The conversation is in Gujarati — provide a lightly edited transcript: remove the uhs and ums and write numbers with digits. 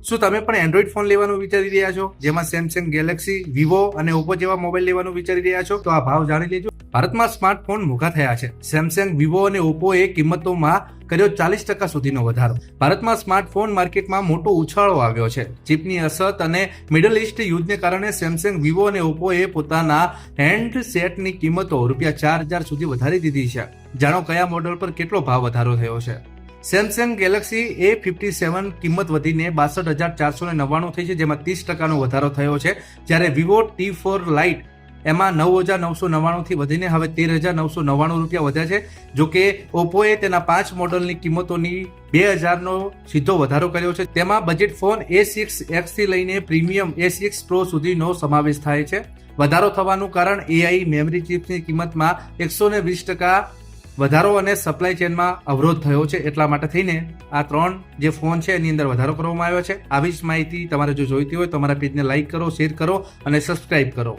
શું તમે પણ એન્ડ્રોઈડ ફોન લેવાનું વિચારી રહ્યા છો, જેમાં સેમસંગ, ગેલેક્સી, વિવો અને ઓપ્પો જેવા મોબાઈલ લેવાનું વિચારી રહ્યા છો? તો આ ભાવ જાણી લેજો. ભારતમાં સ્માર્ટફોન મોંઘા થયા છે. સેમસંગ, વિવો અને ઓપ્પોએ કિંમતોમાં કર્યો 40% સુધીનો વધારો. ભારતમાં સ્માર્ટફોન માર્કેટમાં મોટો ઉછાળો આવ્યો છે. ચીપની અછત અને મિડલ ઈસ્ટ યુદ્ધને કારણે સેમસંગ, વિવો અને ઓપ્પોએ પોતાના હેન્ડસેટની કિંમતો ₹4,000 સુધી વધારી દીધી છે. જાણો કયા મોડેલ પર કેટલો ભાવ વધારો થયો છે. સેમસંગ ગેલેક્સી A57 કિંમત વધીને 62,499 થઈ છે, જેમાં 30% વધારો થયો છે. જ્યારે વિવો T4 લાઇટ એમાં 9,999 થી વધીને હવે 13,999 રૂપિયા વધ્યા છે. જોકે ઓપ્પોએ તેના 5 મોડલની કિંમતોની 2,000 નો સીધો વધારો કર્યો છે. તેમાં બજેટ ફોન A6X થી લઈને પ્રીમિયમ A6 Pro સુધીનો સમાવેશ થાય છે. વધારો થવાનું કારણ AI મેમરી ચિપ્સની કિંમતમાં 120% વધારો અને સપ્લાય ચેનમાં અવરોધ થયો છે. એટલા માટે થઈને આ 3 જે ફોન છે એની અંદર વધારો કરવામાં આવ્યો છે. આવી જ માહિતી તમારે જો જોઈતી હોય તો અમારા પેજને લાઈક કરો, શેર કરો અને સબસ્ક્રાઇબ કરો.